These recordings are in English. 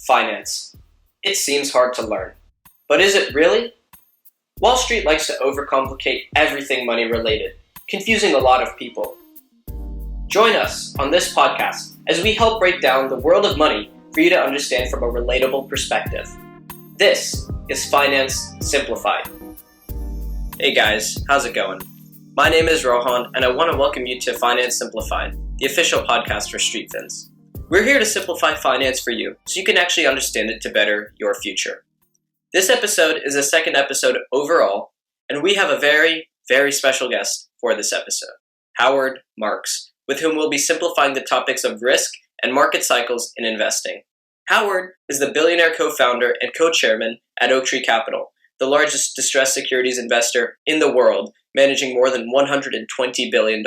Finance. It seems hard to learn. But is it really? Wall Street likes to overcomplicate everything money related, confusing a lot of people. Join us on this podcast as we help break down the world of money for you to understand from a relatable perspective. This is Finance Simplified. Hey guys, how's it going? My name is Rohan, and I want to welcome you to Finance Simplified, the official podcast for Street Fins. We're here to simplify finance for you so you can actually understand it to better your future. This episode is the second episode overall, and we have a very, very special guest for this episode, Howard Marks, with whom we'll be simplifying the topics of risk and market cycles in investing. Howard is the billionaire co-founder and co-chairman at Oaktree Capital, the largest distressed securities investor in the world, managing more than $120 billion.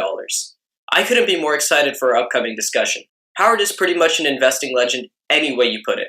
I couldn't be more excited for our upcoming discussion. Howard is pretty much an investing legend any way you put it.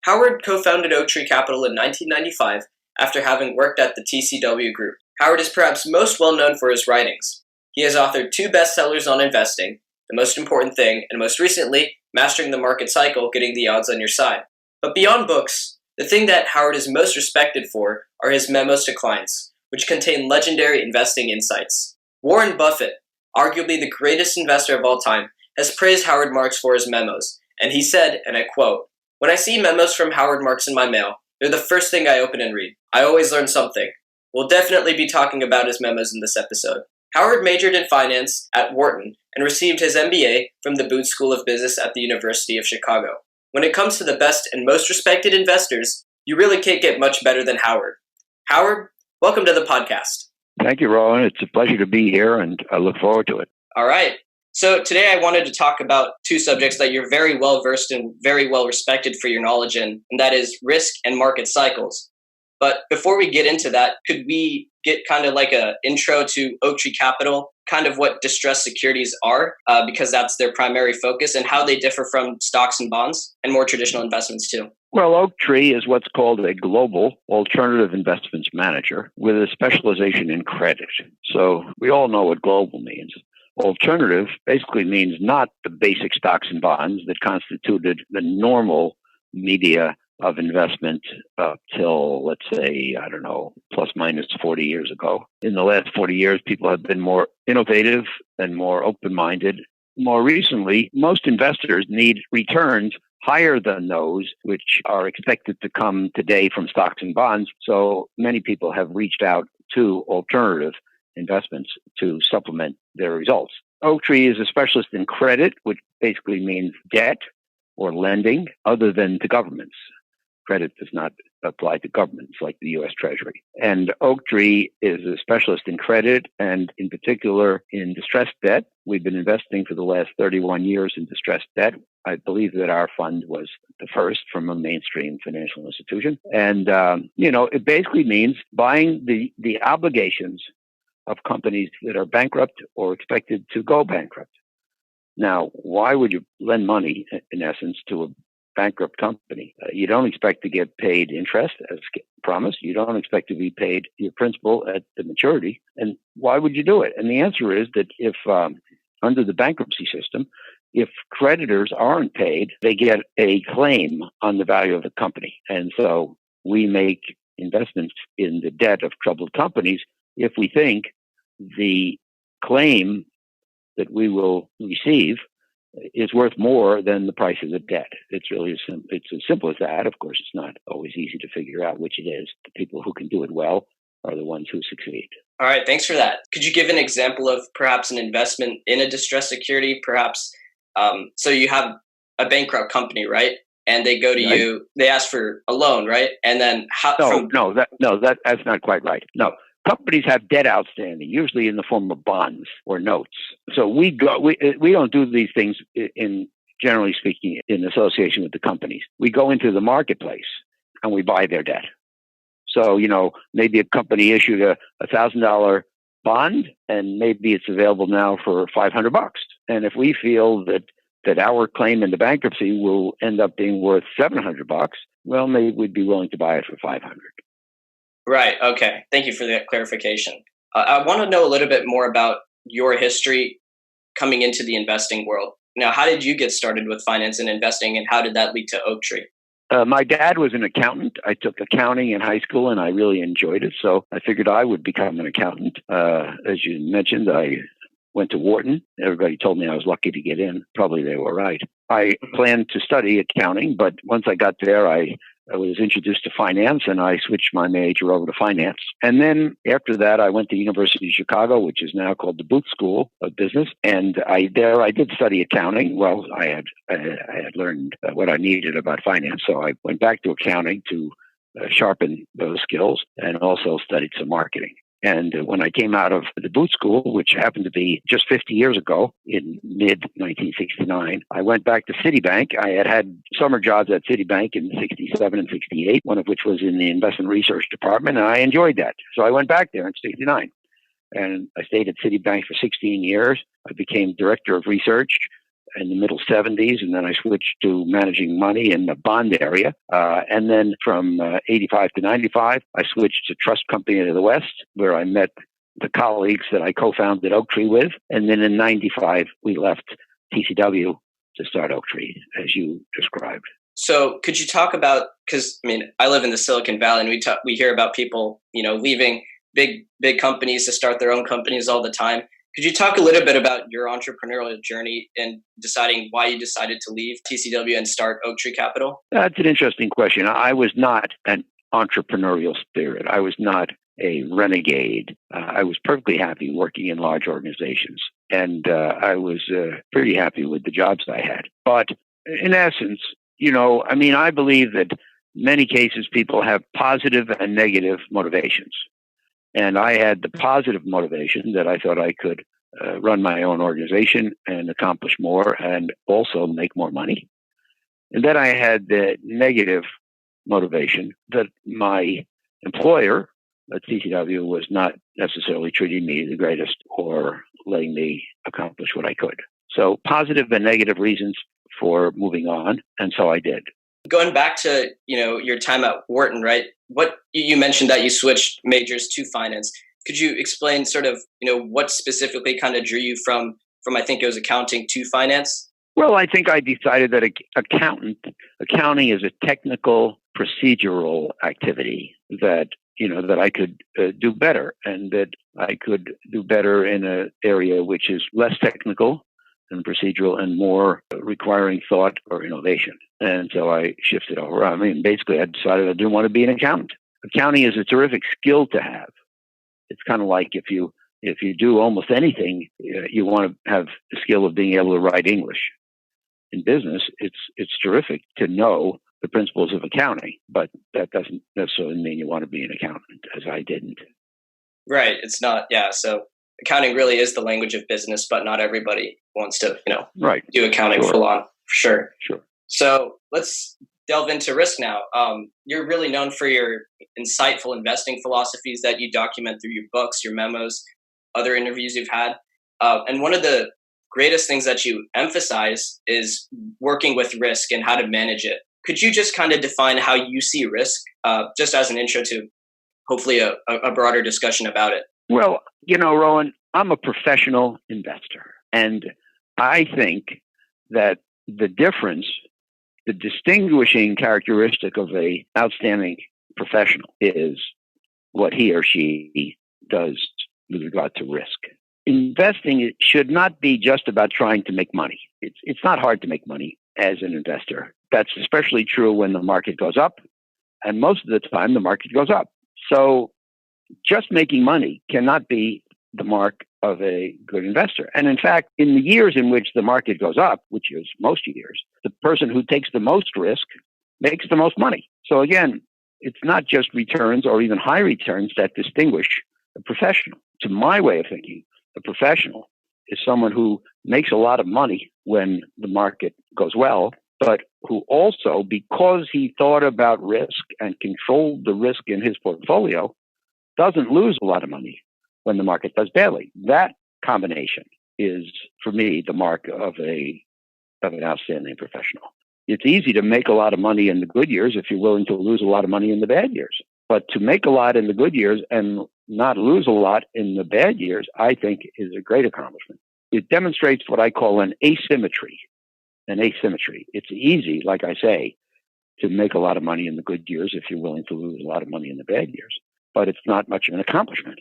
Howard co-founded Oaktree Capital in 1995 after having worked at the TCW Group. Howard is perhaps most well known for his writings. He has authored 2 bestsellers on investing, The Most Important Thing, and most recently, Mastering the Market Cycle, Getting the Odds on Your Side. But beyond books, the thing that Howard is most respected for are his memos to clients, which contain legendary investing insights. Warren Buffett, arguably the greatest investor of all time, has praised Howard Marks for his memos, and he said, and I quote, "When I see memos from Howard Marks in my mail, they're the first thing I open and read. I always learn something." We'll definitely be talking about his memos in this episode. Howard majored in finance at Wharton and received his MBA from the Booth School of Business at the University of Chicago. When it comes to the best and most respected investors, you really can't get much better than Howard. Howard, welcome to the podcast. Thank you, Rowan. It's a pleasure to be here, and I look forward to it. All right. So today I wanted to talk about 2 subjects that you're very well versed and very well respected for your knowledge in, and that is risk and market cycles. But before we get into that, could we get kind of like an intro to Oaktree Capital, kind of what distressed securities are, because that's their primary focus, and how they differ from stocks and bonds and more traditional investments too? Well, Oaktree is what's called a global alternative investments manager with a specialization in credit. So we all know what global means. Alternative basically means not the basic stocks and bonds that constituted the normal media of investment up till, let's say, plus minus 40 years ago. In the last 40 years, people have been more innovative and more open-minded. More recently, most investors need returns higher than those which are expected to come today from stocks and bonds. So many people have reached out to alternative investments to supplement their results. Oaktree is a specialist in credit, which basically means debt or lending other than to governments. Credit does not apply to governments like the U.S. Treasury. And Oaktree is a specialist in credit and in particular in distressed debt. We've been investing for the last 31 years in distressed debt. I believe that our fund was the first from a mainstream financial institution. And, it basically means buying the obligations of companies that are bankrupt or expected to go bankrupt. Now, why would you lend money, in essence, to a bankrupt company? You don't expect to get paid interest as promised. You don't expect to be paid your principal at the maturity. And why would you do it? And the answer is that if, under the bankruptcy system, if creditors aren't paid, they get a claim on the value of the company. And so we make investments in the debt of troubled companies if we think the claim that we will receive is worth more than the price of the debt. It's really it's as simple as that. Of course, it's not always easy to figure out which it is. The people who can do it well are the ones who succeed. All right, thanks for that. Could you give an example of perhaps an investment in a distressed security? Perhaps, so you have a bankrupt company, right? And they go to you, they ask for a loan, right? And then that's not quite right. No. Companies have debt outstanding, usually in the form of bonds or notes. So we don't do these things generally speaking, in association with the companies. We go into the marketplace and we buy their debt. So, maybe a company issued a $1,000 bond and maybe it's available now for $500. And if we feel that our claim in the bankruptcy will end up being worth $700, well, maybe we'd be willing to buy it for $500. Right. Okay. Thank you for that clarification. I want to know a little bit more about your history coming into the investing world. Now, how did you get started with finance and investing, and how did that lead to Oaktree? My dad was an accountant. I took accounting in high school, and I really enjoyed it. So I figured I would become an accountant. As you mentioned, I went to Wharton. Everybody told me I was lucky to get in. Probably they were right. I planned to study accounting, but once I got there, I was introduced to finance, and I switched my major over to finance. And then after that, I went to University of Chicago, which is now called the Booth School of Business. And I did study accounting. Well, I had learned what I needed about finance, so I went back to accounting to sharpen those skills, and also studied some marketing. And when I came out of the Booth School, which happened to be just 50 years ago, in mid-1969, I went back to Citibank. I had summer jobs at Citibank in 67 and 68, one of which was in the investment research department, and I enjoyed that. So I went back there in 69. And I stayed at Citibank for 16 years. I became director of research in the middle 70s, and then I switched to managing money in the bond area. And then from 85 to 95, I switched to Trust Company of the West, where I met the colleagues that I co-founded Oaktree with. And then in 95, we left TCW to start Oaktree, as you described. So could you talk about, because I live in the Silicon Valley, and we hear about people, leaving big companies to start their own companies all the time. Could you talk a little bit about your entrepreneurial journey and deciding why you decided to leave TCW and start Oaktree Capital? That's an interesting question. I was not an entrepreneurial spirit. I was not a renegade. I was perfectly happy working in large organizations, and I was pretty happy with the jobs I had. But in essence, I believe that in many cases people have positive and negative motivations. And I had the positive motivation that I thought I could run my own organization and accomplish more and also make more money. And then I had the negative motivation that my employer at TCW was not necessarily treating me the greatest or letting me accomplish what I could. So positive and negative reasons for moving on. And so I did. Going back to, your time at Wharton, right? What you mentioned that you switched majors to finance. Could you explain sort of, what specifically kind of drew you from I think it was accounting to finance? Well, I think I decided that accounting is a technical procedural activity that I could do better, and that I could do better in an area which is less technical and procedural and more requiring thought or innovation. And so I shifted over. Basically, I decided I didn't want to be an accountant. Accounting is a terrific skill to have. It's kind of like if you do almost anything, you want to have the skill of being able to write English. In business, it's terrific to know the principles of accounting, but that doesn't necessarily mean you want to be an accountant, as I didn't. Right. It's not. Yeah. So accounting really is the language of business, but not everybody wants to, right. do accounting full on. For sure. Sure. So let's delve into risk now. You're really known for your insightful investing philosophies that you document through your books, your memos, other interviews you've had. And one of the greatest things that you emphasize is working with risk and how to manage it. Could you just kind of define how you see risk, just as an intro to hopefully a broader discussion about it? Well, Rowan, I'm a professional investor, and I think that the distinguishing characteristic of an outstanding professional is what he or she does with regard to risk. Investing should not be just about trying to make money. It's not hard to make money as an investor. That's especially true when the market goes up, and most of the time the market goes up. So just making money cannot be the mark of a good investor. And in fact, in the years in which the market goes up, which is most years, the person who takes the most risk makes the most money. So again, it's not just returns or even high returns that distinguish a professional. To my way of thinking, a professional is someone who makes a lot of money when the market goes well, but who also, because he thought about risk and controlled the risk in his portfolio, doesn't lose a lot of money when the market does badly. That combination is, for me, the mark of an outstanding professional. It's easy to make a lot of money in the good years if you're willing to lose a lot of money in the bad years. But to make a lot in the good years and not lose a lot in the bad years, I think is a great accomplishment. It demonstrates what I call an asymmetry. An asymmetry. It's easy, like I say, to make a lot of money in the good years if you're willing to lose a lot of money in the bad years. But it's not much of an accomplishment.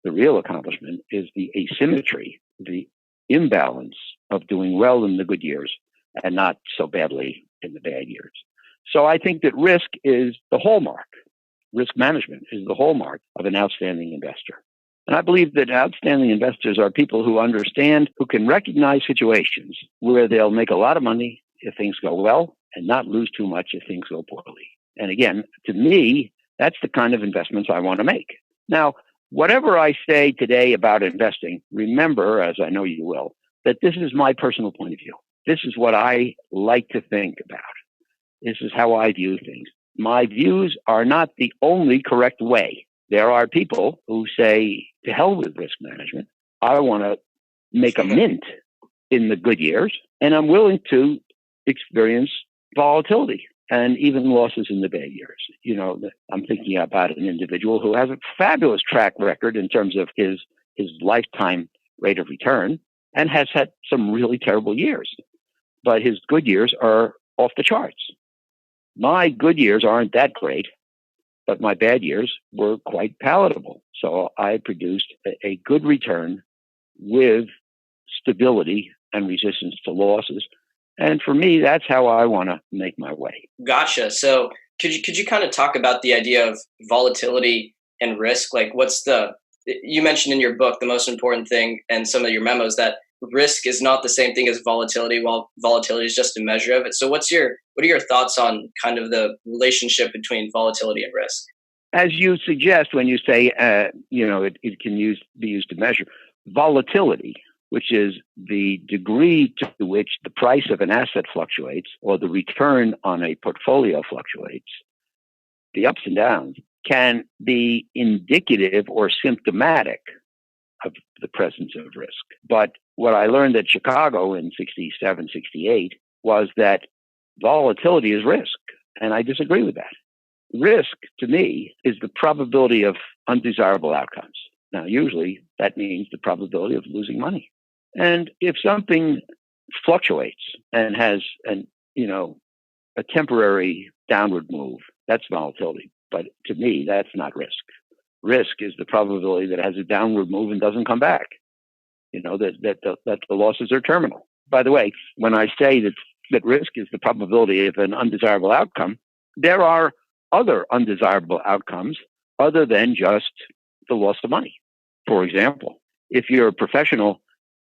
The real accomplishment is the asymmetry, the imbalance of doing well in the good years and not so badly in the bad years. So I think that risk is the hallmark. Risk management is the hallmark of an outstanding investor. And I believe that outstanding investors are people who understand, who can recognize situations where they'll make a lot of money if things go well and not lose too much if things go poorly. And again, to me, that's the kind of investments I want to make. Now, whatever I say today about investing, remember, as I know you will, that this is my personal point of view. This is what I like to think about. This is how I view things. My views are not the only correct way. There are people who say, to hell with risk management. I want to make a mint in the good years, and I'm willing to experience volatility and even losses in the bad years. You know, I'm thinking about an individual who has a fabulous track record in terms of his lifetime rate of return and has had some really terrible years. But his good years are off the charts. My good years aren't that great, but my bad years were quite palatable. So I produced a good return with stability and resistance to losses. And for me, that's how I want to make my way. Gotcha. So could you kind of talk about the idea of volatility and risk? Like you mentioned in your book, the most important thing and some of your memos that risk is not the same thing as volatility, while volatility is just a measure of it. So what are your thoughts on kind of the relationship between volatility and risk? As you suggest when you say, it can be used to measure volatility, which is the degree to which the price of an asset fluctuates or the return on a portfolio fluctuates, the ups and downs can be indicative or symptomatic of the presence of risk. But what I learned at Chicago in 67, 68 was that volatility is risk. And I disagree with that. Risk, to me, is the probability of undesirable outcomes. Now, usually that means the probability of losing money. And if something fluctuates and has a temporary downward move, that's volatility. But to me, that's not risk. Risk is the probability that it has a downward move and doesn't come back. That the losses are terminal. By the way, when I say that risk is the probability of an undesirable outcome, there are other undesirable outcomes other than just the loss of money. For example, if you're a professional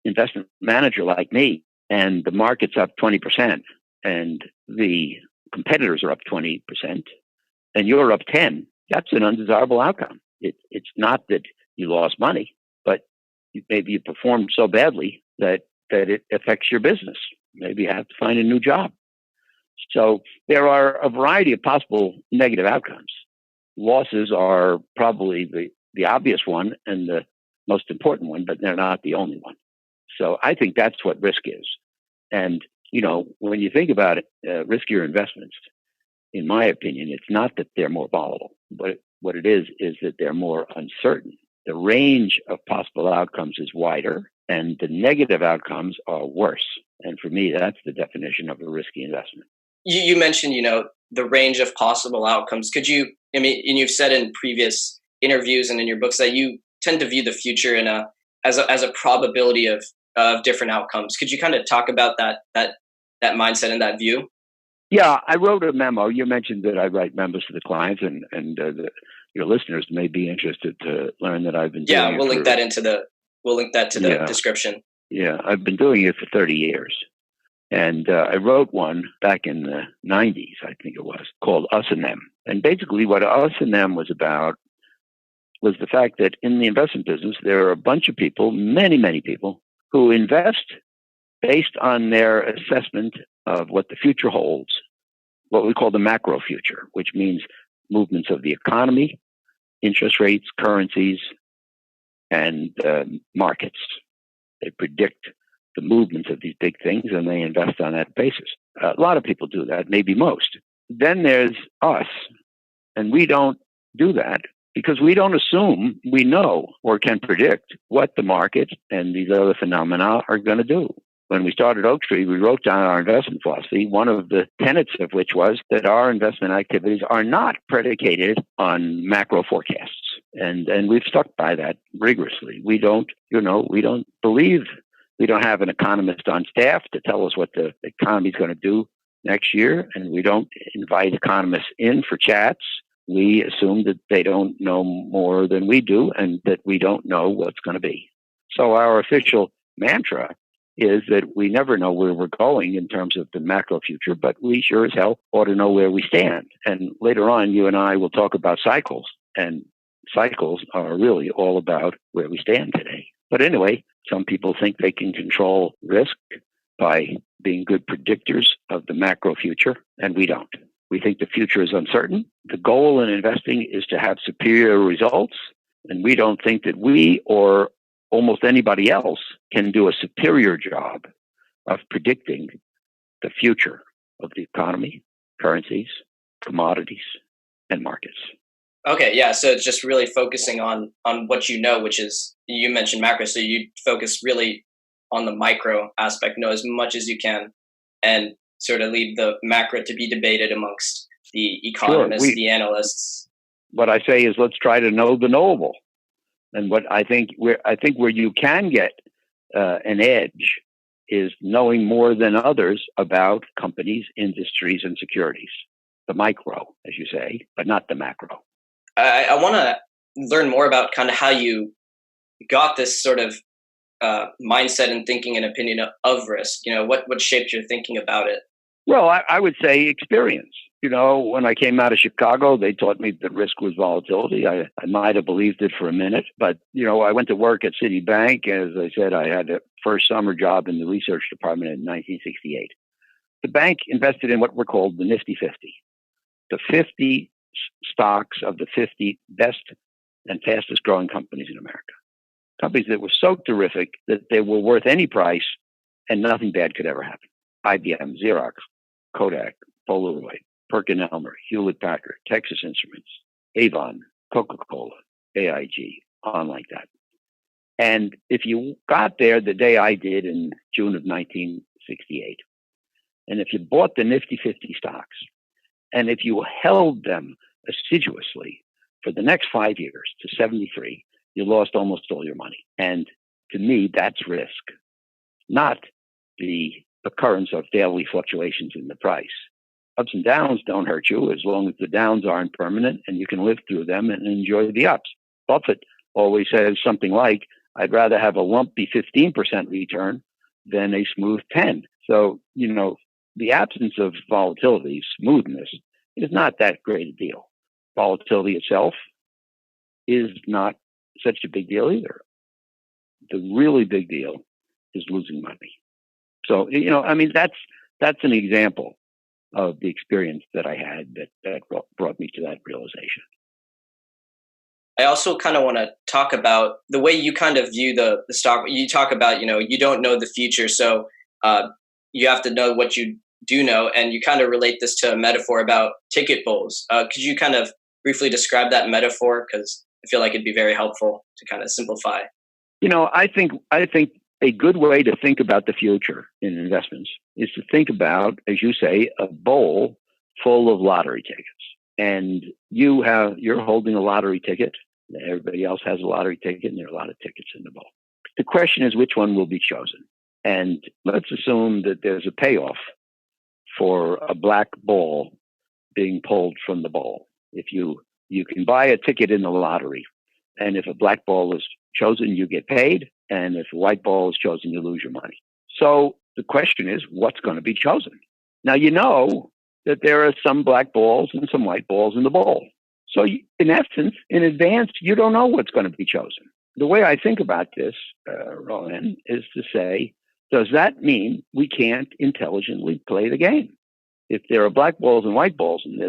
investment manager like me and the market's up 20% and the competitors are up 20% and you're up 10, that's an undesirable outcome. It's not that you lost money, but maybe you performed so badly that it affects your business. Maybe you have to find a new job. So there are a variety of possible negative outcomes. Losses are probably the obvious one and the most important one, but they're not the only one. So I think that's what risk is. And, when you think about it, riskier investments, in my opinion, it's not that they're more volatile, but what it is that they're more uncertain. The range of possible outcomes is wider and the negative outcomes are worse. And for me, that's the definition of a risky investment. You mentioned, the range of possible outcomes. Could you, and you've said in previous interviews and in your books that you tend to view the future as a probability of different outcomes. Could you kind of talk about that mindset and that view? Yeah, I wrote a memo. You mentioned that I write memos to the clients, and your listeners may be interested to learn that I've been doing it. Yeah, we'll link that to the description. Yeah, I've been doing it for 30 years. And I wrote one back in the 90s, I think it was, called Us and Them. And basically what Us and Them was about was the fact that in the investment business, there are a bunch of people, many, many people, who invest based on their assessment of what the future holds, what we call the macro future, which means movements of the economy, interest rates, currencies, and markets. They predict the movements of these big things and they invest on that basis. A lot of people do that, maybe most. Then there's us, and we don't do that because we don't assume we know or can predict what the market and these other phenomena are going to do. when we started Oaktree, we wrote down our investment philosophy, one of the tenets of which was that our investment activities are not predicated on macro forecasts. And we've stuck by that rigorously. We don't believe, we don't have an economist on staff to tell us what the economy is going to do next year. And we don't invite economists in for chats. We assume that they don't know more than we do and that we don't know what's going to be. So our official mantra is that we never know where we're going in terms of the macro future, but we sure as hell ought to know where we stand. And later on, you and I will talk about cycles, and cycles are really all about where we stand today. But anyway, some people think they can control risk by being good predictors of the macro future, and we don't. We think the future is uncertain. The goal in investing is to have superior results, and we don't think that we or almost anybody else can do a superior job of predicting the future of the economy, currencies, commodities, and markets. Okay, yeah, so it's just really focusing on what you know, which is, you mentioned macro, so you focus really on the micro aspect, know as much as you can, and sort of leave the macro to be debated amongst the economists, the analysts. What I say is, let's try to know the knowable. And what I think where you can get an edge is knowing more than others about companies, industries, and securities. The micro, as you say, but not the macro. I want to learn more about kind of how you got this sort of mindset and thinking and opinion of risk. What shaped your thinking about it? Well, I would say experience. When I came out of Chicago, they taught me that risk was volatility. I might have believed it for a minute, but, I went to work at Citibank. As I said, I had a first summer job in the research department in 1968. The bank invested in what were called the Nifty 50, the 50 stocks of the 50 best and fastest growing companies in America. Companies that were so terrific that they were worth any price and nothing bad could ever happen. IBM, Xerox, Kodak, Polaroid, PerkinElmer, Hewlett-Packard, Texas Instruments, Avon, Coca-Cola, AIG, on like that. And if you got there the day I did in June of 1968, and if you bought the Nifty 50 stocks, and if you held them assiduously for the next 5 years to 73, you lost almost all your money. And to me, that's risk, not the occurrence of daily fluctuations in the price. Ups and downs don't hurt you as long as the downs aren't permanent and you can live through them and enjoy the ups. Buffett always says something like, I'd rather have a lumpy 15% return than a smooth 10. So, the absence of volatility, smoothness, is not that great a deal. Volatility itself is not such a big deal either. The really big deal is losing money. So, that's an example of the experience that I had that brought me to that realization. I also kind of want to talk about the way you kind of view the stock. You talk about, you don't know the future, so you have to know what you do know, and you kind of relate this to a metaphor about ticket bowls. Could you kind of briefly describe that metaphor? Because I feel like it'd be very helpful to kind of simplify. I think a good way to think about the future in investments is to think about, as you say, a bowl full of lottery tickets. And you're holding a lottery ticket. Everybody else has a lottery ticket, and there are a lot of tickets in the bowl. The question is, which one will be chosen? And let's assume that there's a payoff for a black ball being pulled from the bowl. If you can buy a ticket in the lottery, and if a black ball is chosen, you get paid. And if a white ball is chosen, you lose your money. So the question is, what's going to be chosen? Now, that there are some black balls and some white balls in the bowl. So in essence, in advance, you don't know what's going to be chosen. The way I think about this, Roland, is to say, does that mean we can't intelligently play the game? If there are black balls and white balls, and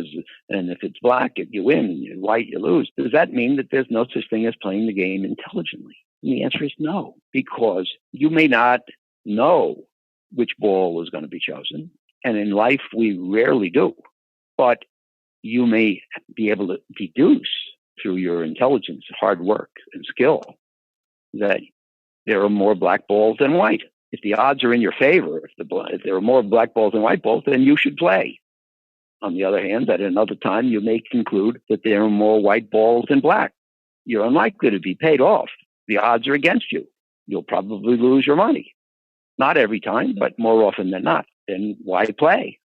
if it's black, you win, and you're white, you lose, does that mean that there's no such thing as playing the game intelligently? And the answer is no, because you may not know which ball is going to be chosen. And in life, we rarely do. But you may be able to deduce through your intelligence, hard work, and skill that there are more black balls than white. If the odds are in your favor, if there are more black balls than white balls, then you should play. On the other hand, at another time, you may conclude that there are more white balls than black. You're unlikely to be paid off. The odds are against you. You'll probably lose your money. Not every time, but more often than not. Then why play?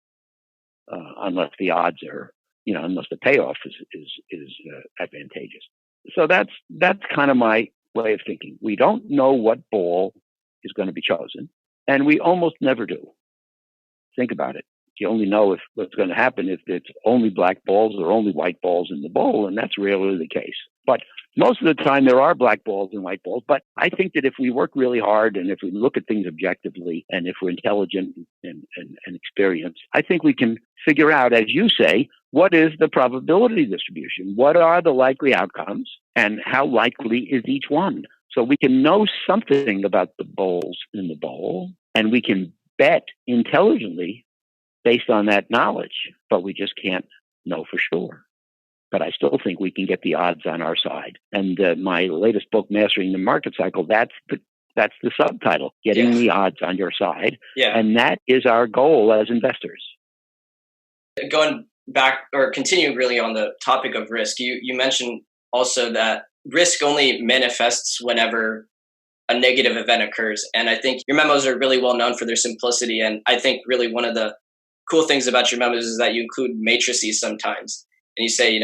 Unless the odds are, unless the payoff is advantageous. So that's kind of my way of thinking. We don't know what ball is going to be chosen, and we almost never do. Think about it. You only know if what's going to happen if it's only black balls or only white balls in the bowl, and that's rarely the case. But most of the time there are black balls and white balls. But I think that if we work really hard and if we look at things objectively and if we're intelligent and experienced, I think we can figure out, as you say, what is the probability distribution? What are the likely outcomes and how likely is each one? So we can know something about the bowls in the bowl and we can bet intelligently based on that knowledge, but we just can't know for sure. But I still think we can get the odds on our side. And my latest book, Mastering the Market Cycle, that's the subtitle, Getting the Odds on Your Side. Yeah. And that is our goal as investors. Going back or continuing really on the topic of risk, you mentioned also that risk only manifests whenever a negative event occurs. And I think your memos are really well known for their simplicity. And I think really one of the cool things about your memos is that you include matrices sometimes. And you say,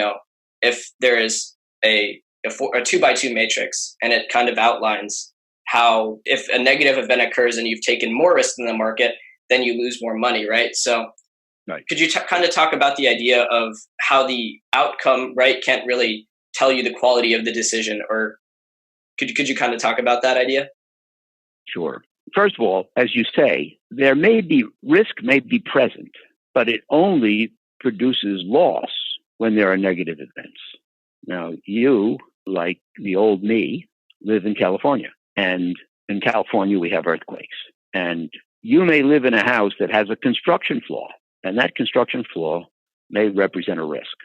if there is a 2x2 matrix and it kind of outlines how if a negative event occurs and you've taken more risk in the market, then you lose more money, right? So could you kind of talk about the idea of how the outcome, right, can't really tell you the quality of the decision? Or could you kind of talk about that idea? Sure. First of all, as you say, risk may be present, but it only produces loss when there are negative events. Now, you, like the old me, live in California. And in California, we have earthquakes. And you may live in a house that has a construction flaw. And that construction flaw may represent a risk.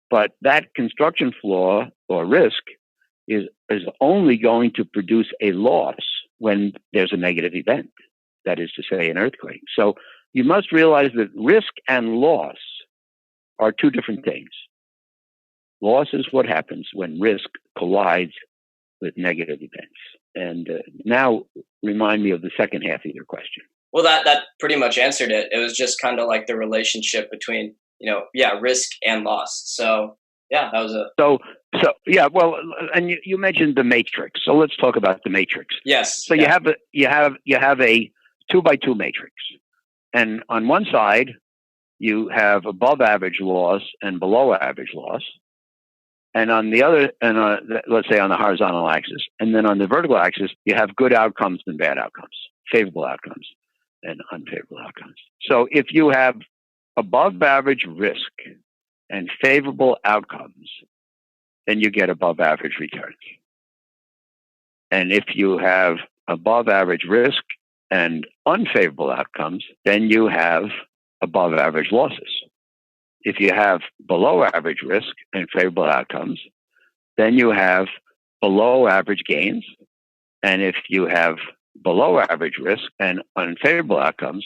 But that construction flaw or risk is only going to produce a loss when there's a negative event. That is to say, an earthquake. So you must realize that risk and loss are two different things. Loss is what happens when risk collides with negative events. And now remind me of the second half of your question. Well, that pretty much answered it. It was just kind of like the relationship between, risk and loss. So yeah, that was So yeah, well, and you mentioned the matrix. So let's talk about the matrix. Yes. So you have a 2x2 matrix. And on one side, you have above average loss and below average loss. And on the other, let's say on the horizontal axis, and then on the vertical axis, you have good outcomes and bad outcomes, favorable outcomes and unfavorable outcomes. So if you have above average risk and favorable outcomes, then you get above average returns. And if you have above average risk and unfavorable outcomes, then you have above average losses. If you have below average risk and favorable outcomes, then you have below average gains. And if you have below average risk and unfavorable outcomes,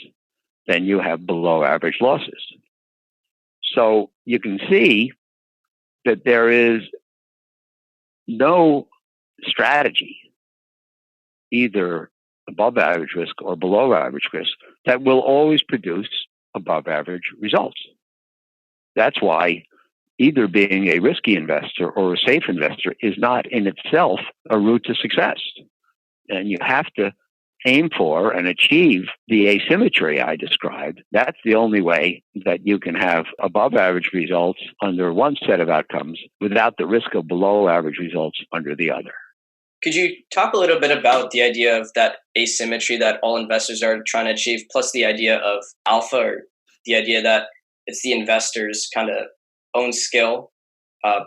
then you have below average losses. So you can see that there is no strategy, either above average risk or below average risk, that will always produce above average results. That's why either being a risky investor or a safe investor is not in itself a route to success. And you have to aim for and achieve the asymmetry I described. That's the only way that you can have above average results under one set of outcomes without the risk of below average results under the other. Could you talk a little bit about the idea of that asymmetry that all investors are trying to achieve, plus the idea of alpha, or the idea that it's the investor's kind of own skill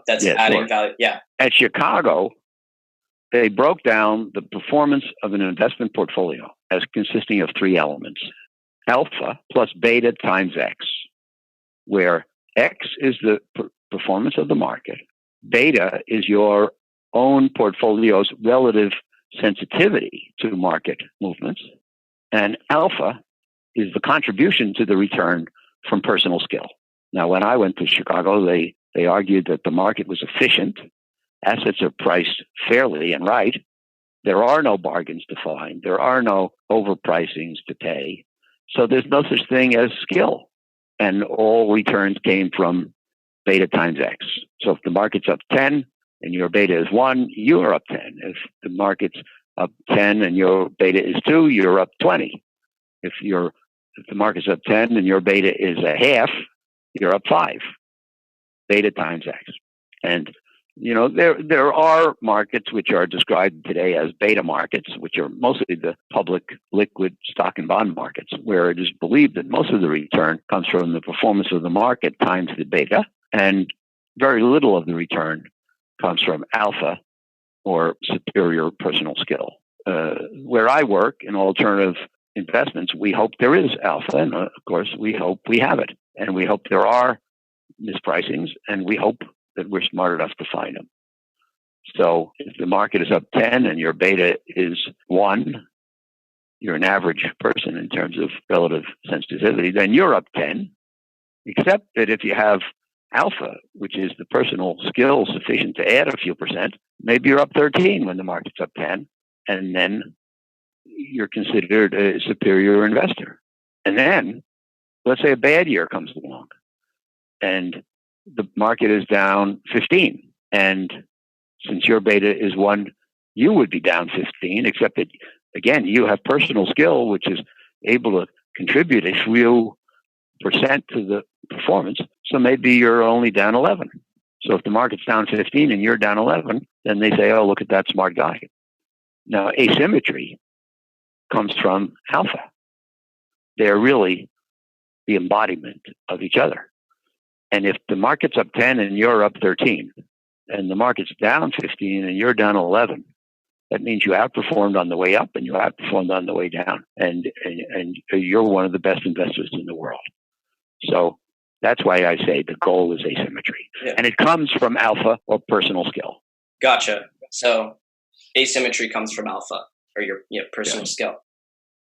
that's adding value? Yeah. At Chicago, they broke down the performance of an investment portfolio as consisting of three elements: alpha plus beta times X, where X is the performance of the market, beta is your own portfolio's relative sensitivity to market movements, And alpha is the contribution to the return from personal skill. Now, when I went to Chicago, they argued that the market was efficient. Assets are priced fairly and right. There are no bargains to find. There are no overpricings to pay. So there's no such thing as skill. And all returns came from beta times X. So if the market's up 10 and your beta is 1, you're up 10. If the market's up 10 and your beta is 2, you're up 20. If the market's up 10 and your beta is a half, you're up 5. Beta times X. And there are markets which are described today as beta markets, which are mostly the public liquid stock and bond markets, where it is believed that most of the return comes from the performance of the market times the beta, and very little of the return comes from alpha or superior personal skill. Where I work in alternative investments, we hope there is alpha, and of course we hope we have it, and we hope there are mispricings, and we hope that we're smart enough to find them. So if the market is up 10 and your beta is 1, you're an average person in terms of relative sensitivity, then you're up 10, except that if you have alpha, which is the personal skill sufficient to add a few percent, maybe you're up 13 when the market's up 10, and then you're considered a superior investor. And then, let's say a bad year comes along, and the market is down 15. And since your beta is 1, you would be down 15, except that, again, you have personal skill, which is able to contribute a few percent to the performance. So maybe you're only down 11. So if the market's down 15 and you're down 11, then they say, oh, look at that smart guy. Now, asymmetry comes from alpha. They're really the embodiment of each other. And if the market's up 10 and you're up 13, and the market's down 15 and you're down 11, that means you outperformed on the way up and you outperformed on the way down. And you're one of the best investors in the world. So that's why I say the goal is asymmetry. Yeah. And it comes from alpha or personal skill. Gotcha. So asymmetry comes from alpha or your personal skill.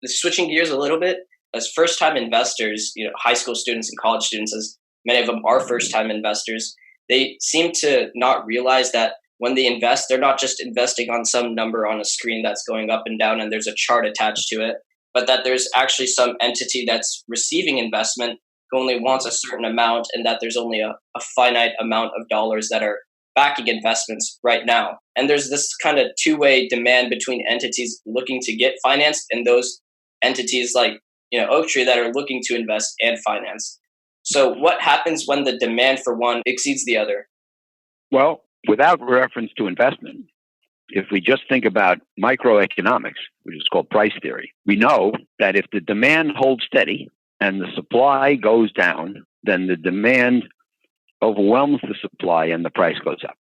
Switching gears a little bit, as first-time investors, high school students and college students, as many of them are first-time investors, they seem to not realize that when they invest, they're not just investing on some number on a screen that's going up and down and there's a chart attached to it, but that there's actually some entity that's receiving investment who only wants a certain amount, and that there's only a finite amount of dollars that are backing investments right now. And there's this kind of two-way demand between entities looking to get financed and those entities like Oaktree that are looking to invest and finance. So what happens when the demand for one exceeds the other? Well, without reference to investment, if we just think about microeconomics, which is called price theory, we know that if the demand holds steady and the supply goes down, then the demand overwhelms the supply and the price goes up.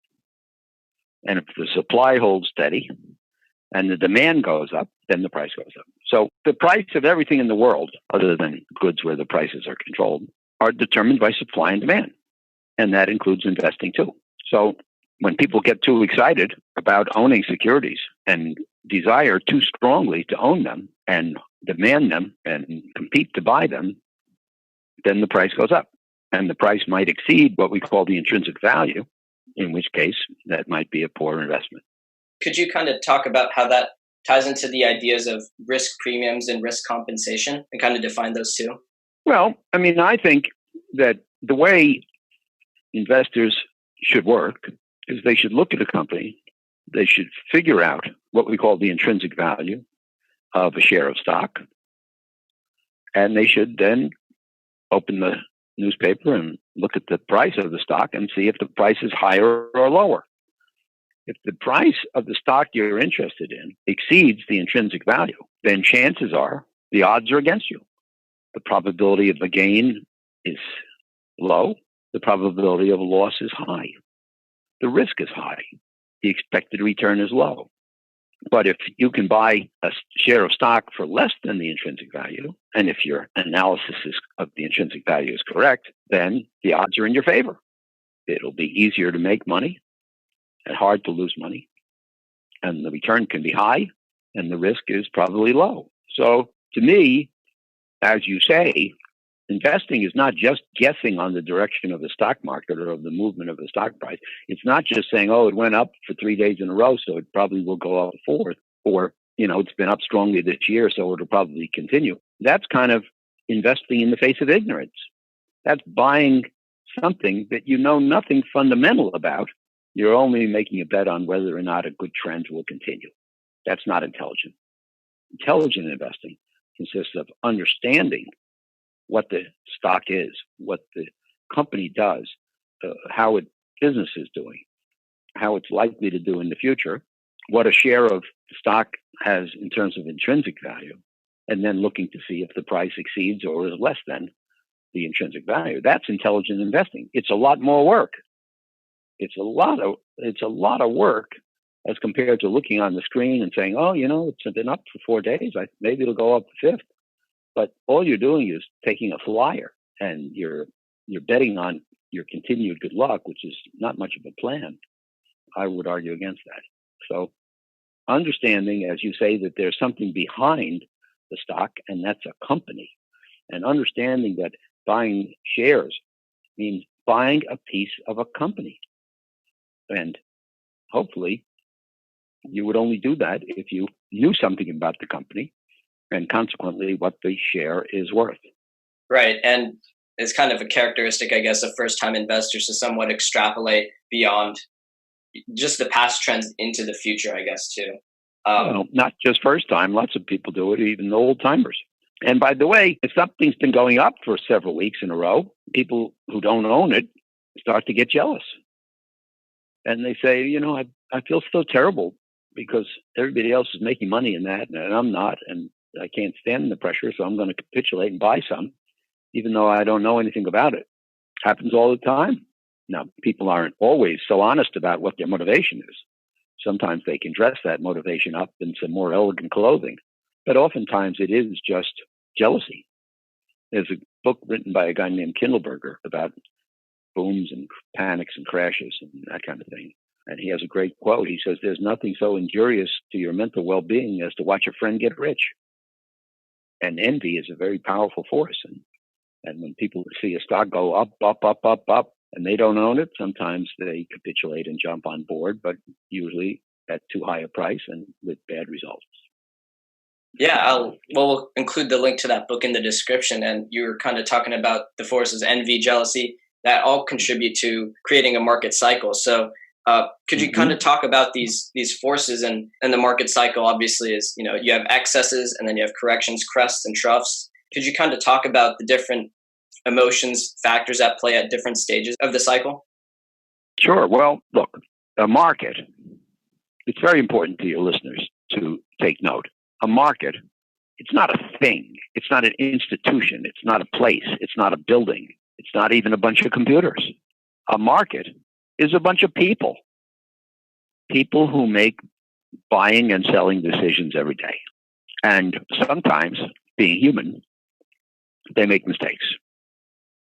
And if the supply holds steady and the demand goes up, then the price goes up. So the price of everything in the world, other than goods where the prices are controlled, are determined by supply and demand. And that includes investing too. So when people get too excited about owning securities and desire too strongly to own them and demand them and compete to buy them, then the price goes up. And the price might exceed what we call the intrinsic value, in which case that might be a poor investment. Could you kind of talk about how that ties into the ideas of risk premiums and risk compensation and kind of define those two? Well, I think that the way investors should work is they should look at a company, they should figure out what we call the intrinsic value of a share of stock, and they should then open the newspaper and look at the price of the stock and see if the price is higher or lower. If the price of the stock you're interested in exceeds the intrinsic value, then chances are the odds are against you. The probability of a gain is low. The probability of a loss is high. The risk is high. The expected return is low. But if you can buy a share of stock for less than the intrinsic value, and if your analysis of the intrinsic value is correct, then the odds are in your favor. It'll be easier to make money and hard to lose money. And the return can be high, and the risk is probably low. So to me, as you say, investing is not just guessing on the direction of the stock market or of the movement of the stock price. It's not just saying, oh, it went up for 3 days in a row, so it probably will go up a fourth. Or, it's been up strongly this year, so it'll probably continue. That's kind of investing in the face of ignorance. That's buying something that you know nothing fundamental about. You're only making a bet on whether or not a good trend will continue. That's not intelligent. Intelligent investing consists of understanding what the stock is, what the company does, how its business is doing, how it's likely to do in the future, what a share of the stock has in terms of intrinsic value, and then looking to see if the price exceeds or is less than the intrinsic value. That's intelligent investing. It's a lot more work. It's a lot of work as compared to looking on the screen and saying, oh, it's been up for 4 days. Maybe it'll go up the fifth. But all you're doing is taking a flyer, and you're betting on your continued good luck, which is not much of a plan. I would argue against that. So understanding, as you say, that there's something behind the stock, and that's a company, and understanding that buying shares means buying a piece of a company. And hopefully you would only do that if you knew something about the company and consequently what the share is worth. Right. And it's kind of a characteristic, I guess, of first-time investors to somewhat extrapolate beyond just the past trends into the future, I guess, too. Well, not just first time. Lots of people do it, even the old timers. And by the way, if something's been going up for several weeks in a row, people who don't own it start to get jealous. And they say, I feel so terrible because everybody else is making money in that and I'm not. And I can't stand the pressure, so I'm going to capitulate and buy some, even though I don't know anything about it. Happens all the time. Now, people aren't always so honest about what their motivation is. Sometimes they can dress that motivation up in some more elegant clothing, but oftentimes it is just jealousy. There's a book written by a guy named Kindleberger about booms and panics and crashes and that kind of thing. And he has a great quote. He says, there's nothing so injurious to your mental well-being as to watch a friend get rich. And envy is a very powerful force. And when people see a stock go up, and they don't own it, sometimes they capitulate and jump on board, but usually at too high a price and with bad results. Yeah, we'll include the link to that book in the description. And you were kind of talking about the forces, envy, jealousy, that all contribute to creating a market cycle. So could you kind of talk about these forces and the market cycle? Obviously is, you have excesses and then you have corrections, crests and troughs. Could you kind of talk about the different emotions, factors at play at different stages of the cycle? Sure. Well, look, a market, it's very important to your listeners to take note. A market, it's not a thing. It's not an institution. It's not a place. It's not a building. It's not even a bunch of computers. A market is a bunch of people. People who make buying and selling decisions every day. And sometimes, being human, they make mistakes.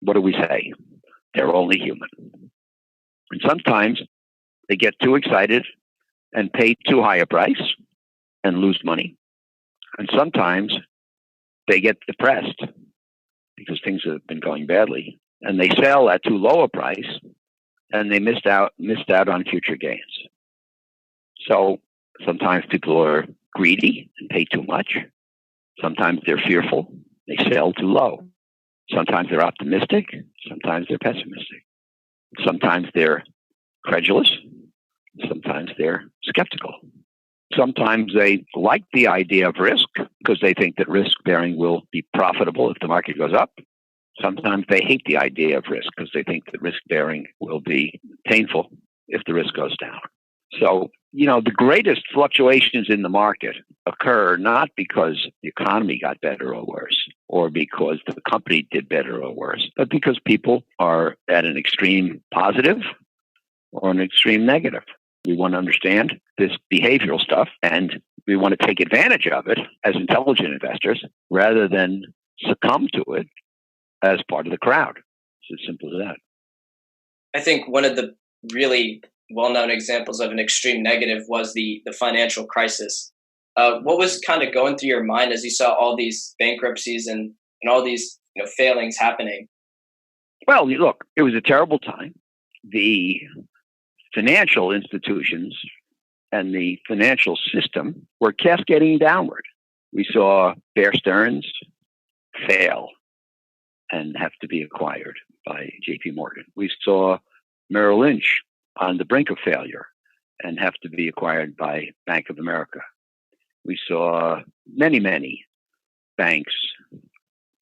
What do we say? They're only human. And sometimes they get too excited and pay too high a price and lose money. And sometimes they get depressed because things have been going badly and they sell at too low a price and they missed out on future gains. So sometimes people are greedy and pay too much. Sometimes they're fearful. They sell too low. Sometimes they're optimistic. Sometimes they're pessimistic. Sometimes they're credulous. Sometimes they're skeptical. Sometimes they like the idea of risk because they think that risk bearing will be profitable if the market goes up. Sometimes they hate the idea of risk because they think that risk bearing will be painful if the risk goes down. So, the greatest fluctuations in the market occur not because the economy got better or worse, or because the company did better or worse, but because people are at an extreme positive or an extreme negative. We want to understand this behavioral stuff, and we want to take advantage of it as intelligent investors rather than succumb to it as part of the crowd. It's as simple as that. I think one of the really well-known examples of an extreme negative was the financial crisis. What was kind of going through your mind as you saw all these bankruptcies and all these failings happening? Well, look, it was a terrible time. The financial institutions and the financial system were cascading downward. We saw Bear Stearns fail and have to be acquired by JP Morgan. We saw Merrill Lynch on the brink of failure and have to be acquired by Bank of America. We saw many, many banks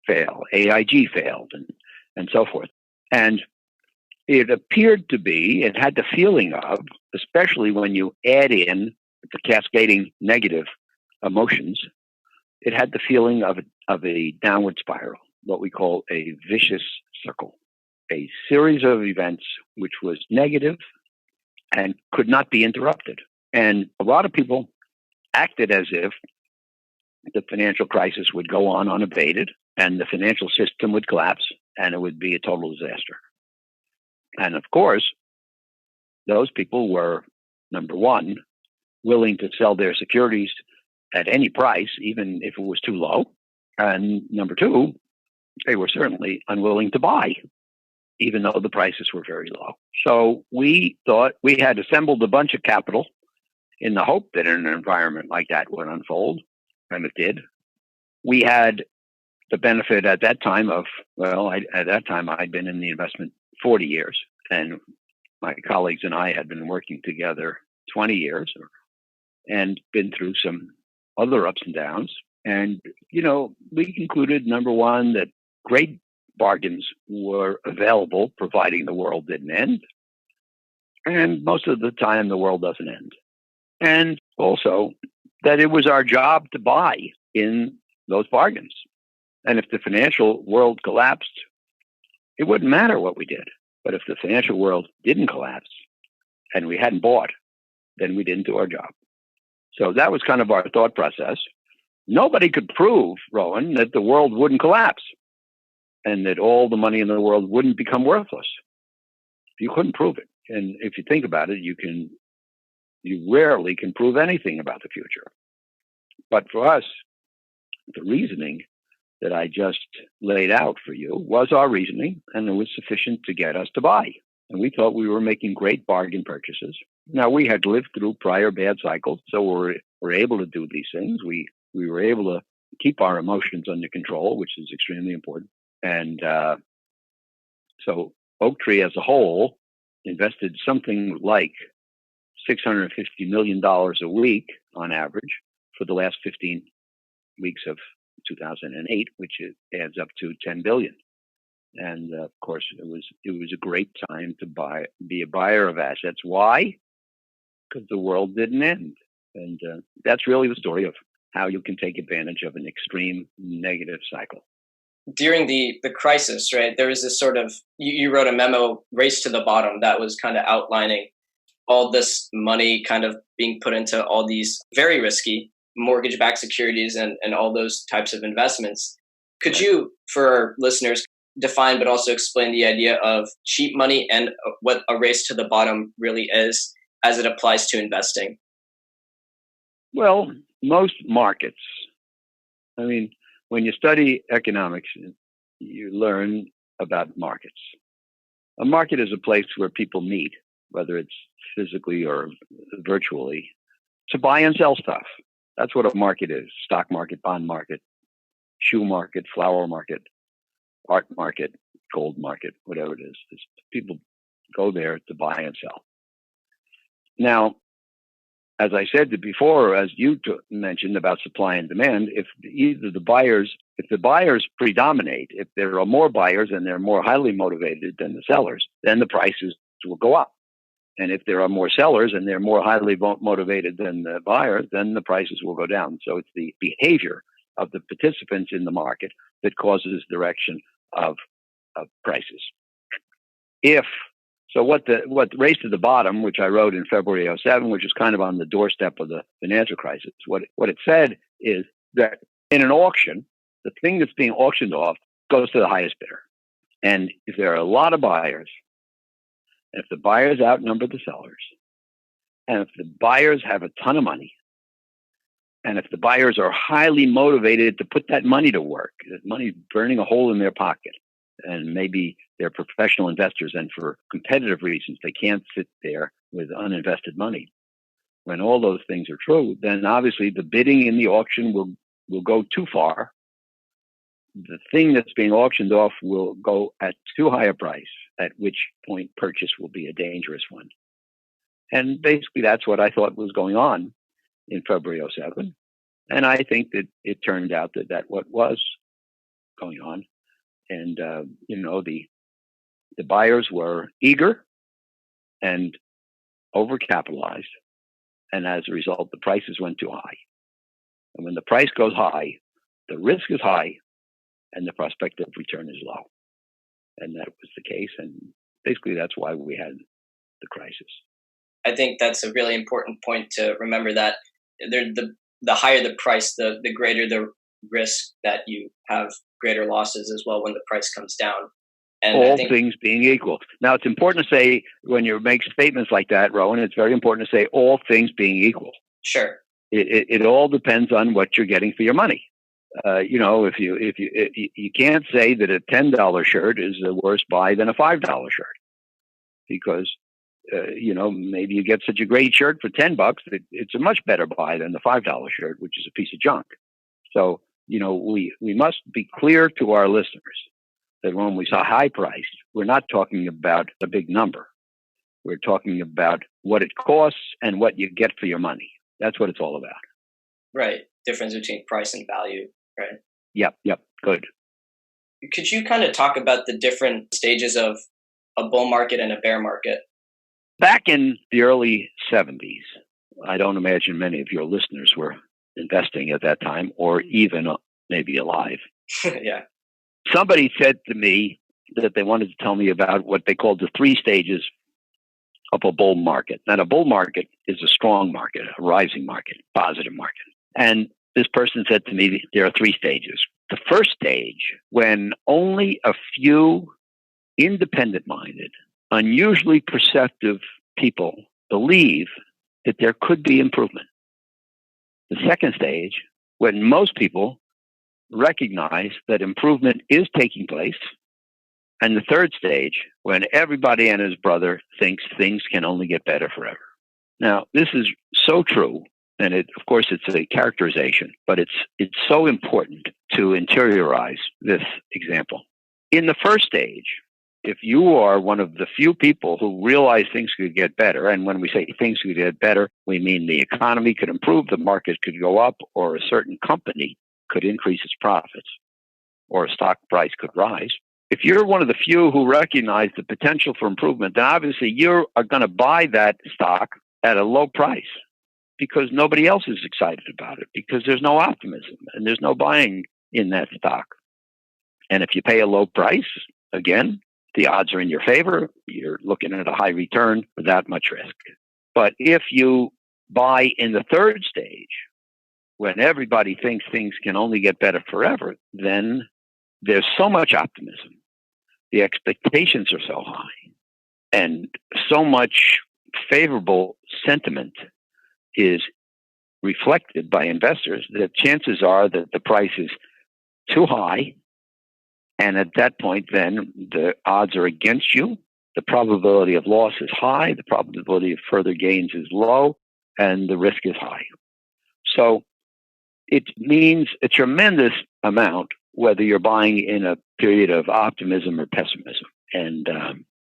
fail. AIG failed and so forth. And it appeared to be, it had the feeling of, especially when you add in the cascading negative emotions, it had the feeling of a downward spiral, what we call a vicious circle, a series of events which was negative and could not be interrupted. And a lot of people acted as if the financial crisis would go on unabated and the financial system would collapse and it would be a total disaster. And of course, those people were, number one, willing to sell their securities at any price, even if it was too low. And number two, they were certainly unwilling to buy, even though the prices were very low. So we thought we had assembled a bunch of capital in the hope that an environment like that would unfold, and it did. We had the benefit at that time of, at that time I'd been in the investment 40 years, and my colleagues and I had been working together 20 years and been through some other ups and downs. And, we concluded, number one, that great bargains were available, providing the world didn't end. And most of the time, the world doesn't end. And also that it was our job to buy in those bargains. And if the financial world collapsed, it wouldn't matter what we did. But if the financial world didn't collapse and we hadn't bought, then we didn't do our job. So that was kind of our thought process. Nobody could prove, Rowan, that the world wouldn't collapse and that all the money in the world wouldn't become worthless. You couldn't prove it. And if you think about it, you rarely can prove anything about the future. But for us, the reasoning that I just laid out for you was our reasoning, and it was sufficient to get us to buy. And we thought we were making great bargain purchases. Now, we had lived through prior bad cycles, so we're able to do these things. We were able to keep our emotions under control, which is extremely important. And so Oaktree as a whole invested something like $650 million a week on average for the last 15 weeks of 2008, which adds up to $10 billion. And of course, it was a great time to be a buyer of assets. Why? Because the world didn't end. And that's really the story of how you can take advantage of an extreme negative cycle. During the crisis, right, there was this sort of, you wrote a memo, Race to the Bottom, that was kind of outlining all this money kind of being put into all these very risky mortgage-backed securities and all those types of investments. Could you, for our listeners, define but also explain the idea of cheap money and what a race to the bottom really is as it applies to investing? Well, most markets, when you study economics, you learn about markets. A market is a place where people meet, whether it's physically or virtually, to buy and sell stuff. That's what a market is. Stock market, bond market, shoe market, flower market, art market, gold market, whatever it is. People go there to buy and sell. Now, as I said before, as you mentioned about supply and demand, if the buyers predominate, if there are more buyers and they're more highly motivated than the sellers, then the prices will go up. And if there are more sellers and they're more highly motivated than the buyers, then the prices will go down. So it's the behavior of the participants in the market that causes direction of prices. So what Race to the Bottom, which I wrote in February of 2007, which is kind of on the doorstep of the financial crisis, what it said is that in an auction, the thing that's being auctioned off goes to the highest bidder. And if there are a lot of buyers, if the buyers outnumber the sellers, and if the buyers have a ton of money, And if the buyers are highly motivated to put that money to work, that money's burning a hole in their pocket, and maybe they're professional investors and for competitive reasons, they can't sit there with uninvested money. When all those things are true, then obviously the bidding in the auction will go too far. The thing that's being auctioned off will go at too high a price, at which point purchase will be a dangerous one. And basically that's what I thought was going on in February 2007. And I think that it turned out that what was going on. And, the buyers were eager and overcapitalized. And as a result, the prices went too high. And when the price goes high, the risk is high and the prospective return is low. And that was the case. And basically that's why we had the crisis. I think that's a really important point to remember, that the higher the price, the greater the risk that you have greater losses as well when the price comes down. And all things being equal. Now, it's important to say, when you make statements like that, Rowan, it's very important to say all things being equal. Sure. It all depends on what you're getting for your money. If you can't say that a $10 shirt is a worse buy than a $5 shirt, because maybe you get such a great shirt for $10, it's a much better buy than the $5 shirt, which is a piece of junk. So, we must be clear to our listeners that when we say high priced, we're not talking about a big number. We're talking about what it costs and what you get for your money. That's what it's all about. Right. Difference between price and value, right? Yep. Good. Could you kind of talk about the different stages of a bull market and a bear market? Back in the early 70s, I don't imagine many of your listeners were investing at that time, or even maybe alive. Yeah. Somebody said to me that they wanted to tell me about what they called the 3 stages of a bull market. Now, a bull market is a strong market, a rising market, positive market. And this person said to me, there are 3 stages. The first stage, when only a few independent-minded, unusually perceptive people believe that there could be improvement. The second stage, when most people recognize that improvement is taking place. And the third stage, when everybody and his brother thinks things can only get better forever. Now, this is so true, and of course it's a characterization, but it's so important to interiorize this example. In the first stage, if you are one of the few people who realize things could get better, and when we say things could get better, we mean the economy could improve, the market could go up, or a certain company could increase its profits, or a stock price could rise. If you're one of the few who recognize the potential for improvement, then obviously you are going to buy that stock at a low price because nobody else is excited about it, because there's no optimism and there's no buying in that stock. And if you pay a low price, again, the odds are in your favor. You're looking at a high return without much risk. But if you buy in the third stage, when everybody thinks things can only get better forever, then there's so much optimism. The expectations are so high, and so much favorable sentiment is reflected by investors that chances are that the price is too high. And at that point, then the odds are against you. The probability of loss is high. The probability of further gains is low, and the risk is high. So it means a tremendous amount whether you're buying in a period of optimism or pessimism. And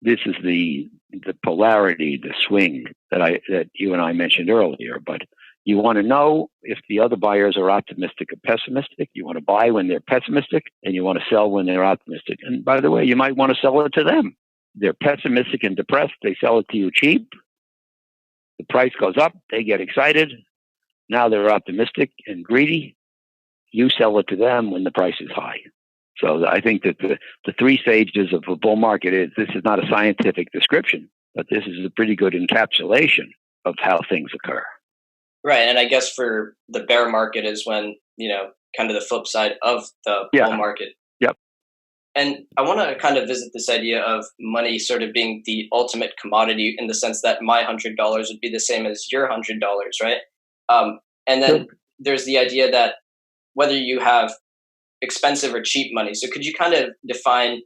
this is the polarity, the swing that you and I mentioned earlier. But you want to know if the other buyers are optimistic or pessimistic. You want to buy when they're pessimistic, and you want to sell when they're optimistic. And by the way, you might want to sell it to them. They're pessimistic and depressed. They sell it to you cheap. The price goes up. They get excited. Now they're optimistic and greedy. You sell it to them when the price is high. So I think that the 3 stages of a bull market this is not a scientific description, but this is a pretty good encapsulation of how things occur. Right. And I guess for the bear market is when, kind of the flip side of the bull market. Yep. And I want to kind of visit this idea of money sort of being the ultimate commodity, in the sense that my $100 would be the same as your $100, right? And then there's the idea that whether you have expensive or cheap money. So could you kind of define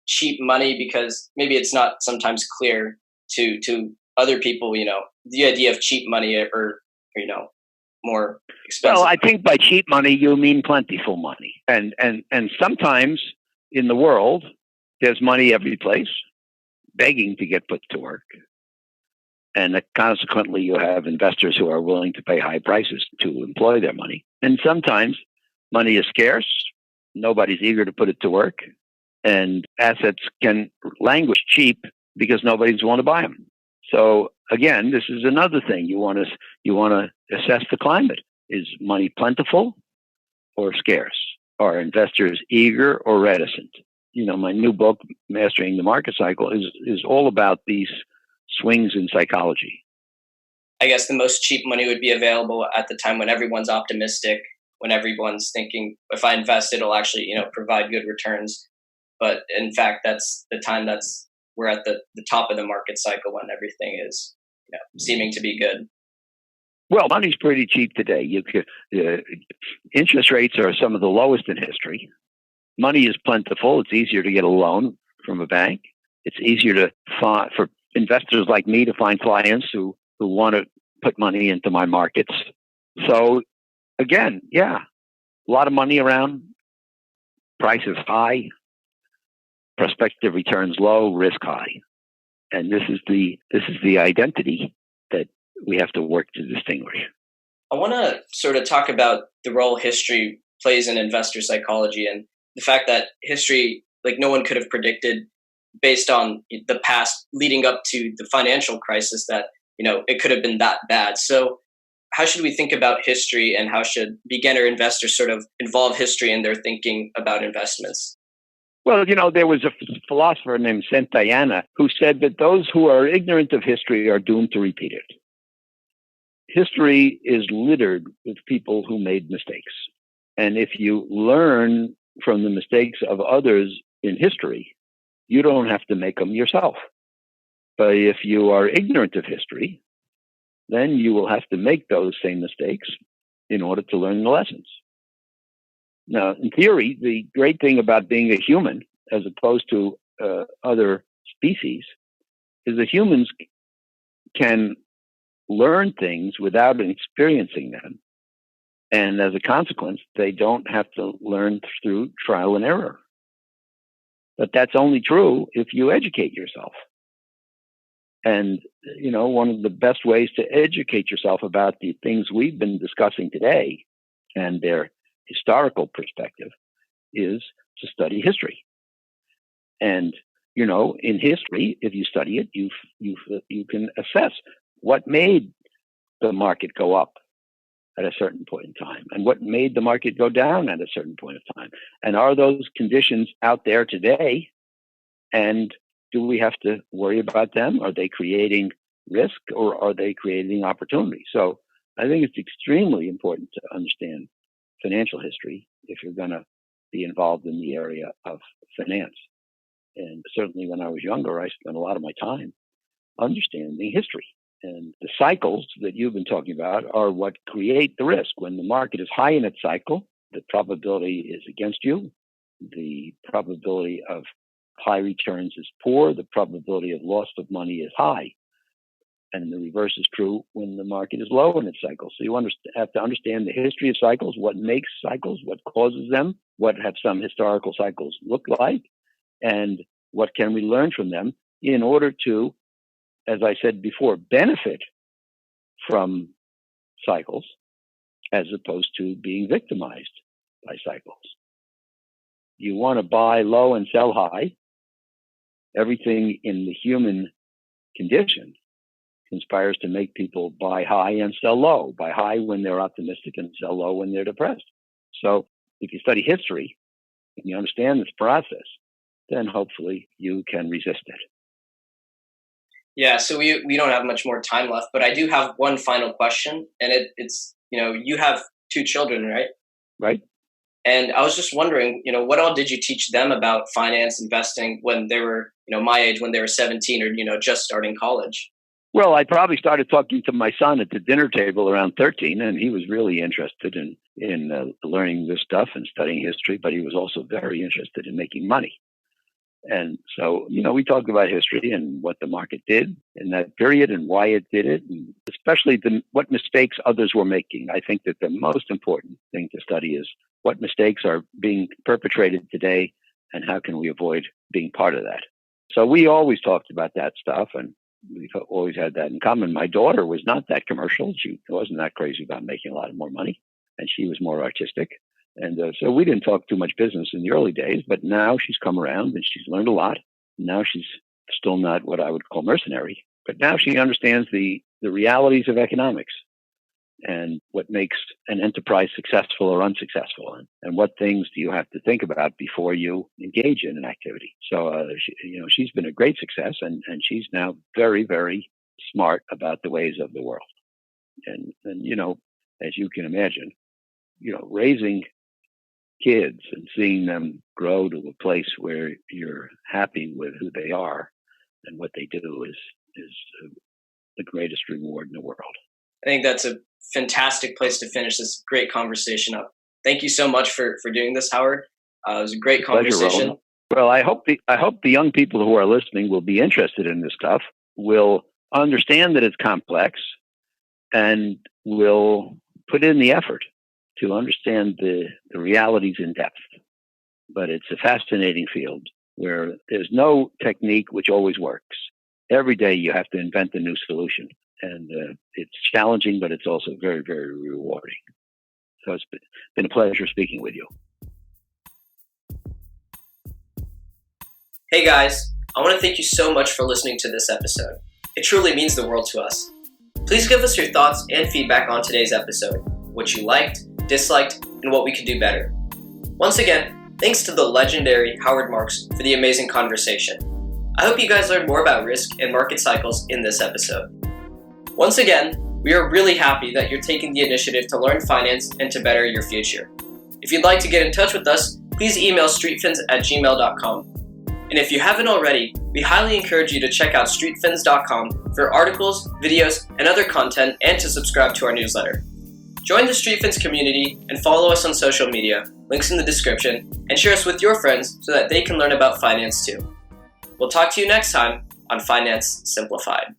cheap money, because maybe it's not sometimes clear to other people, the idea of cheap money or more expensive. Well, I think by cheap money you mean plentiful money, and sometimes in the world there's money every place begging to get put to work, and consequently you have investors who are willing to pay high prices to employ their money. And sometimes money is scarce, nobody's eager to put it to work, and assets can languish cheap because nobody's want to buy them. So again, this is another thing you want to assess the climate. Is money plentiful or scarce? Are investors eager or reticent? My new book, Mastering the Market Cycle, is all about these swings in psychology. I guess the most cheap money would be available at the time when everyone's optimistic, when everyone's thinking, if I invest, it'll actually, provide good returns. But in fact, that's the time we're at the top of the market cycle when everything is, seeming to be good. Well, money's pretty cheap today. Interest rates are some of the lowest in history. Money is plentiful. It's easier to get a loan from a bank. It's easier to find for investors like me to find clients who want to put money into my markets. So again, yeah, a lot of money around, prices high, prospective returns low, risk high. And this is the identity that we have to work to distinguish. I want to sort of talk about the role history plays in investor psychology, and the fact that history, like no one could have predicted based on the past leading up to the financial crisis that, it could have been that bad. So how should we think about history, and how should beginner investors sort of involve history in their thinking about investments? Well, there was a philosopher named Santayana who said that those who are ignorant of history are doomed to repeat it. History is littered with people who made mistakes. And if you learn from the mistakes of others in history, you don't have to make them yourself. But if you are ignorant of history, then you will have to make those same mistakes in order to learn the lessons. Now, in theory, the great thing about being a human, as opposed to other species, is that humans can learn things without experiencing them. And as a consequence, they don't have to learn through trial and error. But that's only true if you educate yourself. And, one of the best ways to educate yourself about the things we've been discussing today and their historical perspective is to study history. And, in history, if you study it, you can assess what made the market go up at a certain point in time and what made the market go down at a certain point of time. And are those conditions out there today? And do we have to worry about them? Are they creating risk or are they creating opportunity? So I think it's extremely important to understand financial history if you're going to be involved in the area of finance. And certainly when I was younger, I spent a lot of my time understanding history. And the cycles that you've been talking about are what create the risk. When the market is high in its cycle, the probability is against you. The probability of high returns is poor. The probability of loss of money is high. And the reverse is true when the market is low in its cycle. So you have to understand the history of cycles, what makes cycles, what causes them, what have some historical cycles look like, and what can we learn from them in order to, as I said before, benefit from cycles as opposed to being victimized by cycles. You want to buy low and sell high. Everything in the human condition conspires to make people buy high and sell low, buy high when they're optimistic and sell low when they're depressed. So if you study history and you understand this process, then hopefully you can resist it. Yeah, so we don't have much more time left, but I do have one final question, and it's you have 2 children, right? Right. And I was just wondering, what all did you teach them about finance, investing when they were, my age, when they were 17 or, just starting college? Well, I probably started talking to my son at the dinner table around 13, and he was really interested in learning this stuff and studying history, but he was also very interested in making money. And so, we talked about history and what the market did in that period and why it did it, and especially what mistakes others were making. I think that the most important thing to study is what mistakes are being perpetrated today and how can we avoid being part of that. So we always talked about that stuff, and we've always had that in common. My daughter was not that commercial. She wasn't that crazy about making a lot more money, and she was more artistic. And so we didn't talk too much business in the early days, but now she's come around and she's learned a lot. Now she's still not what I would call mercenary, but now she understands the realities of economics and what makes an enterprise successful or unsuccessful, and what things do you have to think about before you engage in an activity. So, she's been a great success, and she's now very, very smart about the ways of the world. And as you can imagine, raising kids and seeing them grow to a place where you're happy with who they are and what they do is the greatest reward in the world. I think that's a fantastic place to finish this great conversation up. Thank you so much for doing this, Howard. It was a great conversation. Well, I hope the young people who are listening will be interested in this stuff, will understand that it's complex, and will put in the effort to understand the realities in depth. But it's a fascinating field where there's no technique which always works. Every day you have to invent a new solution. And it's challenging, but it's also very, very rewarding. So it's been a pleasure speaking with you. Hey guys, I want to thank you so much for listening to this episode. It truly means the world to us. Please give us your thoughts and feedback on today's episode, what you liked, disliked, and what we could do better. Once again, thanks to the legendary Howard Marks for the amazing conversation. I hope you guys learned more about risk and market cycles in this episode. Once again, we are really happy that you're taking the initiative to learn finance and to better your future. If you'd like to get in touch with us, please email streetfins@gmail.com. And if you haven't already, we highly encourage you to check out streetfins.com for articles, videos, and other content, and to subscribe to our newsletter. Join the StreetFins community and follow us on social media, links in the description, and share us with your friends so that they can learn about finance too. We'll talk to you next time on Finance Simplified.